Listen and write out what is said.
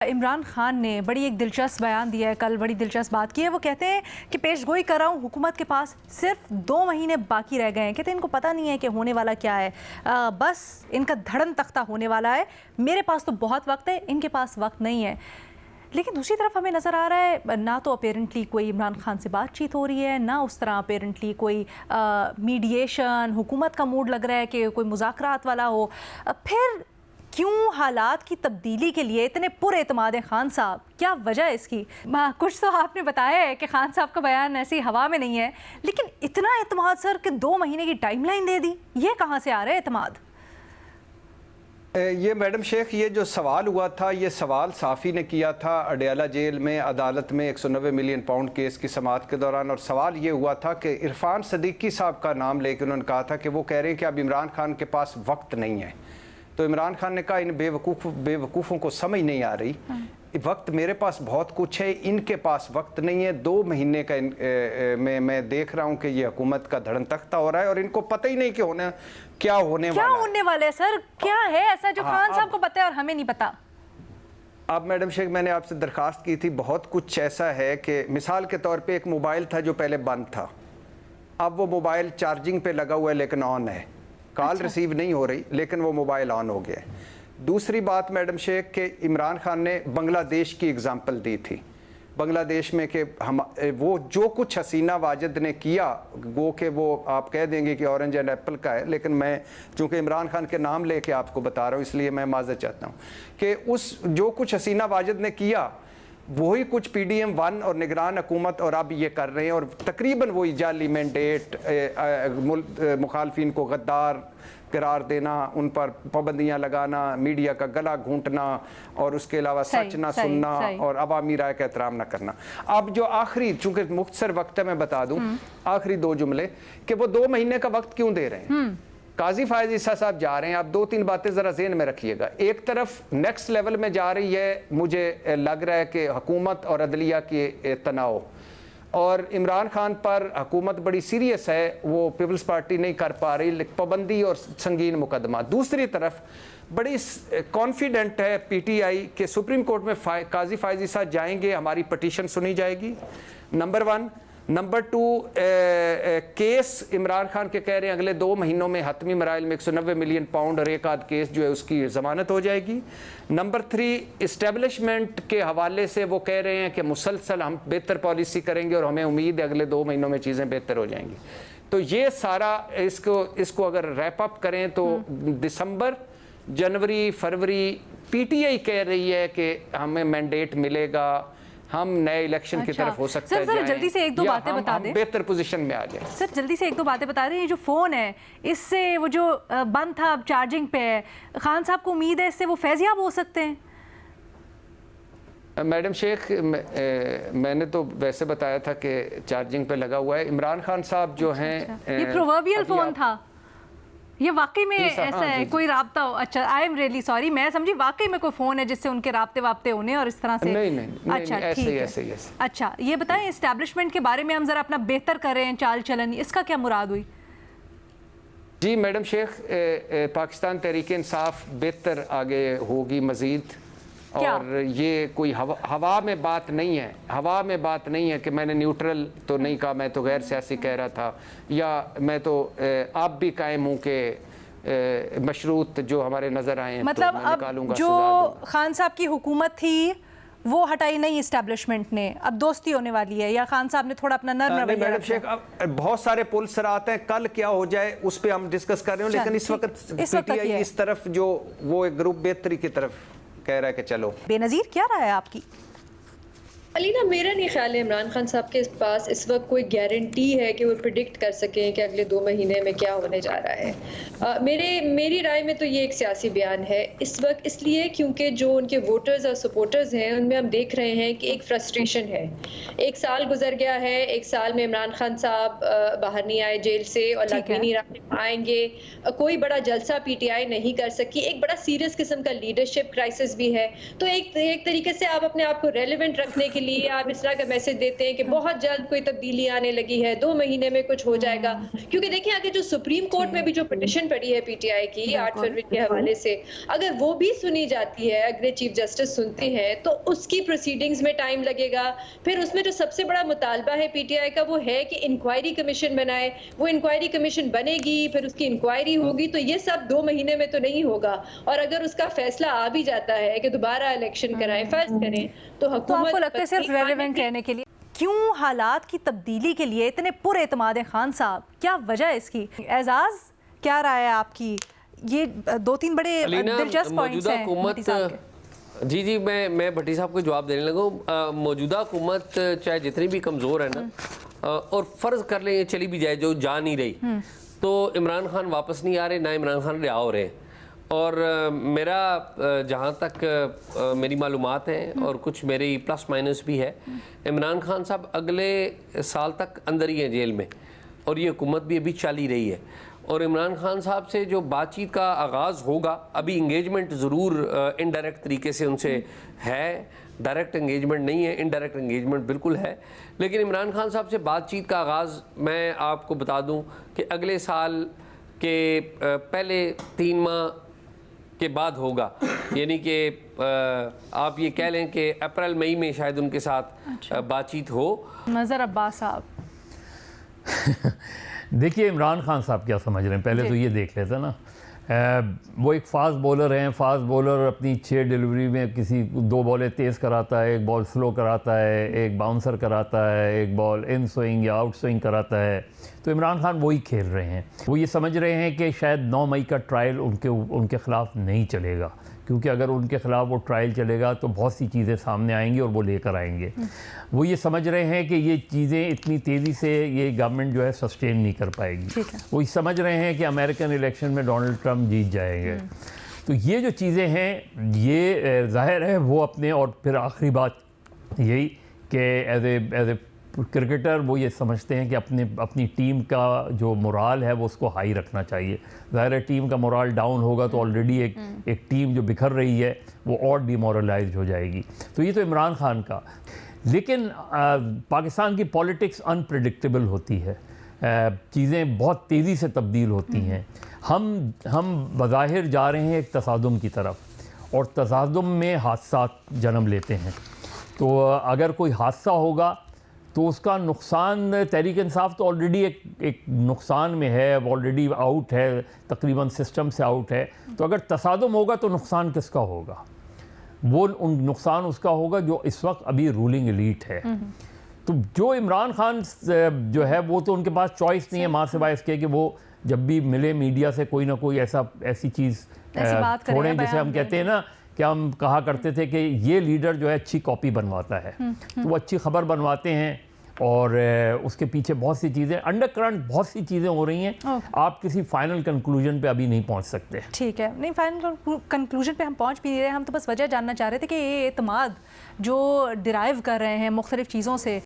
इमरान खान ने बड़ी एक दिलचस्प बयान दिया है, कल बड़ी दिलचस्प बात की है। वो कहते हैं कि पेशगोई कर रहा हूँ, हुकूमत के पास सिर्फ 2 महीने बाकी रह गए हैं। कहते हैं इनको पता नहीं है कि होने वाला क्या है, बस इनका धड़न तख्ता होने वाला है। मेरे पास तो बहुत वक्त है, इनके पास वक्त नहीं है। लेकिन दूसरी तरफ हमें नज़र आ रहा है ना तो अपेरेंटली कोई इमरान खान से बातचीत हो रही है, ना उस तरह अपेरेंटली कोई मीडिएशन, हुकूमत का मूड लग रहा है कि कोई मुज़ाकरात वाला हो। फिर क्यों हालात की तब्दीली के लिए इतने पुरएतमाद हैं खान साहब? क्या वजह है इसकी? कुछ तो आपने बताया है कि खान साहब का बयान ऐसी हवा में नहीं है, लेकिन इतना एतमाद सर कि 2 महीने की टाइमलाइन दे दी, ये कहाँ से आ रहा है एतमाद? ये मैडम शेख, ये जो सवाल हुआ था, ये सवाल साफ़ी ने किया था अडयाला जेल में अदालत में 190 मिलियन पाउंड केस की समाअत के दौरान। और सवाल ये हुआ था कि इरफान सदीकी साहब का नाम लेकर उन्होंने कहा था कि वो कह रहे हैं कि अब इमरान खान के पास वक्त नहीं है। तो इमरान खान ने कहा इन बेवकूफ़ों को समझ नहीं आ रही, वक्त मेरे पास बहुत कुछ है, इनके पास वक्त नहीं है। 2 महीने का मैं देख रहा हूँ कि ये हुकूमत का धड़न तख्ता हो रहा है और इनको पता ही नहीं कि क्या होने वाला है। सर क्या है ऐसा जो खान साहब को पता है और हमें नहीं पता? अब मैडम शेख, मैंने आपसे दरख्वास्त की थी, बहुत कुछ ऐसा है कि मिसाल के तौर पे एक मोबाइल था जो पहले बंद था, अब वो मोबाइल चार्जिंग पे लगा हुआ है लेकिन ऑन है, कॉल रिसीव नहीं हो रही लेकिन वो मोबाइल ऑन हो गया। दूसरी बात मैडम शेख कि इमरान खान ने बांग्लादेश की एग्जांपल दी थी, बांग्लादेश में कि हम वो जो कुछ हसीना वाजिद ने किया, वो कि वो आप कह देंगे कि ऑरेंज एंड एप्पल का है, लेकिन मैं चूँकि इमरान खान के नाम लेके आपको बता रहा हूँ इसलिए मैं माज़रत चाहता हूँ कि उस जो कुछ हसीना वाजिद ने किया वही कुछ PDM 1 और निगरान हुकूमत और अब ये कर रहे हैं, और तकरीबन वही जाली मैंडेट, मुखालफिन को गद्दार करार देना, उन पर पाबंदियाँ लगाना, मीडिया का गला घूंटना और उसके अलावा सच ना सुनना और अवामी राय का एहतराम ना करना। अब जो आखिरी, चूंकि मुख्तसर वक्त है मैं बता दूं आखिरी 2 जुमले कि वो 2 महीने का वक्त क्यों दे रहे हैं। काजी फायज ईसा साहब जा रहे हैं, आप 2-3 बातें ज़रा ज़हन में रखिएगा। एक तरफ नेक्स्ट लेवल में जा रही है, मुझे लग रहा है कि हुकूमत और अदलिया के तनाव, और इमरान खान पर हुकूमत बड़ी सीरियस है, वो पीपल्स पार्टी नहीं कर पा रही, पाबंदी और संगीन मुकदमा। दूसरी तरफ बड़ी कॉन्फिडेंट है PTI के सुप्रीम कोर्ट में काजी फायज ईसा जाएंगे, हमारी पटिशन सुनी जाएगी, number 1। Number 2, case Imran Khan के कह रहे हैं अगले 2 महीनों में हतमी मराइल में 190 मिलियन पाउंड और एक आध केस जो है उसकी ज़मानत हो जाएगी। नंबर 3, इस्टेब्लिशमेंट के हवाले से वो कह रहे हैं कि मुसलसल हम बेहतर पॉलिसी करेंगे और हमें उम्मीद है अगले 2 महीनों में चीज़ें बेहतर हो जाएंगी। तो ये सारा इसको अगर रैप अप करें तो दिसंबर, जनवरी, फरवरी PTI कह रही है कि हमें मैंडेट मिलेगा, हम नए इलेक्शन की तरफ हो सकते हैं। सर जल्दी से 1-2 बातें बता दें, बेहतर पोजीशन में आ जाए। सर जल्दी से 1-2 बातें बता दें। ये जो फ़ोन है इससे वो जो बंद था अब चार्जिंग पे है, खान साहब को उम्मीद है इससे वो फैज़याब हो सकते हैं? मैडम शेख, मैंने तो वैसे बताया था कि चार्जिंग पे लगा हुआ है। इमरान खान साहब जो हैं, ये प्रोवर्बियल फ़ोन था, ये वाकई में ऐसा है कोई राब्ता हो? अच्छा, आई एम रियली सॉरी, मैं समझी वाकई में कोई फ़ोन है जिससे उनके राब्ते होने और इस तरह से। नहीं, अच्छा ठीक है, ऐसे। अच्छा ये बताएं, इस्टेब्लिशमेंट के बारे में हम ज़रा अपना बेहतर करें चाल चलन, इसका क्या मुराद हुई? जी मैडम शेख, पाकिस्तान तहरीक इंसाफ बेहतर आगे होगी मज़ीद, और ये कोई हवा में बात नहीं है, हवा में बात नहीं है कि मैंने न्यूट्रल तो नहीं कहा, मैं तो गैर सियासी कह रहा था, या मैं तो आप भी कायम हूँ कि मशरूत जो हमारे नज़र आए हैं मतलब तो मैं निकालूंगा। जो खान साहब की हुकूमत थी वो हटाई नहीं इस्टेब्लिशमेंट ने, अब दोस्ती होने वाली है, या खान साहब ने थोड़ा अपना नर्म रवैया? मैडम शेख, अब बहुत सारे पुल सराहते हैं, कल क्या हो जाए उस पर हम डिस्कस कर रहे हो, लेकिन इस वक्त PTI इस तरफ जो वो एक ग्रुप बेहतरी की तरफ कह रहा है कि चलो। बेनज़ीर क्या राय है आपकी? अलीना, मेरा नहीं ख्याल है इमरान खान साहब के पास इस वक्त कोई गारंटी है कि वो प्रिडिक्ट कर सकें कि अगले 2 महीने में क्या होने जा रहा है। मेरी राय में तो ये एक सियासी बयान है इस वक्त, इसलिए क्योंकि जो उनके वोटर्स और सपोर्टर्स हैं उनमें हम देख रहे हैं कि एक फ्रस्ट्रेशन है। 1 साल गुजर गया है, 1 साल में इमरान खान साहब बाहर नहीं आए जेल से और लाजमी आएंगे, कोई बड़ा जलसा PTI नहीं कर सकी, एक बड़ा सीरियस किस्म का लीडरशिप क्राइसिस भी है। तो एक तरीके से आप अपने आप को रेलिवेंट रखने के लिए आप इस तरह का मैसेज देते हैं कि बहुत जल्द कोई तब्दीली आने लगी है, 2 महीने में कुछ हो जाएगा, क्योंकि देखिए आगे जो सुप्रीम कोर्ट में भी जो पिटिशन पड़ी है पीटीआई की 8 फरवरी के हवाले से, अगर वो भी सुनी जाती है, अगर चीफ जस्टिस सुनते हैं तो उसकी प्रोसीडिंग्स में टाइम लगेगा। फिर उसमें जो सबसे बड़ा मुतालबा है पीटीआई का वो है कि इंक्वायरी कमीशन बनाए, वो इंक्वायरी कमीशन बनेगी, फिर उसकी इंक्वायरी होगी, तो ये सब 2 महीने में तो नहीं होगा। और अगर उसका फैसला आ भी जाता है कि दोबारा इलेक्शन कराएं, फर्ज करें, तो आपको लगता है सिर्फ रेलेवेंट रहने के लिए क्यों हालात की तब्दीली के लिए इतने पुरएतमाद हैं खान साहब, क्या वजह है इसकी? एजाज, क्या राय है आपकी? ये 2-3 बड़े दिलचस्प पॉइंट्स हैं भट्टी साहब के। जी मैं भट्टी साहब को जवाब देने लगा। मौजूदा हुकूमत चाहे जितनी भी कमज़ोर है ना, और फ़र्ज़ कर लें चली भी जाए, जो जा नहीं रही, तो इमरान खान वापस नहीं आ रहे, ना इमरान खान रिहा हो रहे हैं। और मेरा जहाँ तक मेरी मालूमात हैं और कुछ मेरी प्लस माइनस भी है, इमरान खान साहब अगले साल तक अंदर ही हैं जेल में, और ये हुकूमत भी अभी चल ही रही है। और इमरान खान साहब से जो बातचीत का आगाज़ होगा, अभी इंगेजमेंट ज़रूर इनडायरेक्ट तरीके से उनसे है, डायरेक्ट इंगेजमेंट नहीं है, इनडायरेक्ट इंगेजमेंट बिल्कुल है। लेकिन इमरान खान साहब से बातचीत का आगाज़ मैं आपको बता दूं कि अगले साल के पहले 3 माह के बाद होगा, यानी कि आप ये कह लें कि अप्रैल मई में शायद उनके साथ बातचीत हो। नज़र अब्बास साहब देखिए इमरान खान साहब क्या समझ रहे हैं, पहले तो ये देख लेते ना। वो एक फास्ट बॉलर हैं, फास्ट बॉलर अपनी 6 डिलीवरी में किसी 2 बॉलें तेज़ कराता है, 1 बॉल स्लो कराता है, 1 बाउंसर कराता है, 1 बॉल इन स्विंग या आउट स्विंग कराता है। तो इमरान खान वही खेल रहे हैं। वो ये समझ रहे हैं कि शायद 9 मई का ट्रायल उनके ख़िलाफ़ नहीं चलेगा, क्योंकि अगर उनके ख़िलाफ़ वो ट्रायल चलेगा तो बहुत सी चीज़ें सामने आएंगी और वो लेकर आएंगे। वो ये समझ रहे हैं कि ये चीज़ें इतनी तेज़ी से ये गवर्नमेंट जो है सस्टेन नहीं कर पाएगी। वो ये समझ रहे हैं कि अमेरिकन इलेक्शन में डोनाल्ड ट्रंप जीत जाएंगे। तो ये जो चीज़ें हैं, ये ज़ाहिर है वो अपने, और फिर आखिरी बात यही कि एज ए क्रिकेटर वो ये समझते हैं कि अपनी टीम का जो मोराल है वो उसको हाई रखना चाहिए। ज़ाहिर है टीम का मोराल डाउन होगा तो ऑलरेडी एक टीम जो बिखर रही है वो और डिमोरलाइज हो जाएगी। तो ये तो इमरान खान का। लेकिन पाकिस्तान की पॉलिटिक्स अनप्रेडिक्टेबल होती है, चीज़ें बहुत तेज़ी से तब्दील होती हैं। हम बज़ाहिर जा रहे हैं एक तसादुम की तरफ, और तसादुम में हादसात जन्म लेते हैं। तो अगर कोई हादसा होगा तो उसका नुकसान, तहरीक इंसाफ तो ऑलरेडी एक नुकसान में है, ऑलरेडी आउट है, तकरीबन सिस्टम से आउट है। तो अगर तसादुम होगा तो नुकसान किसका होगा? वो नुकसान उसका होगा जो इस वक्त अभी रूलिंग एलीट है। तो जो इमरान खान जो है वो तो उनके पास चॉइस नहीं है माँ सिवाय इसके कि वो जब भी मिले मीडिया से कोई ना कोई ऐसी चीज़ छोड़ें, जिसे हम कहते हैं ना कि हम कहा करते थे कि ये लीडर जो है अच्छी कॉपी बनवाता है। तो वो अच्छी खबर बनवाते हैं, और उसके पीछे बहुत सी चीज़ें अंडरकरंट, बहुत सी चीज़ें हो रही हैं। आप किसी फाइनल कंक्लूजन पे अभी नहीं पहुंच सकते। ठीक है, नहीं फाइनल कंक्लूजन पे हम पहुंच भी नहीं रहे। हम तो बस वजह जानना चाह रहे थे कि ये एतमाद जो डिराइव कर रहे हैं मुख्तलिफ चीज़ों से,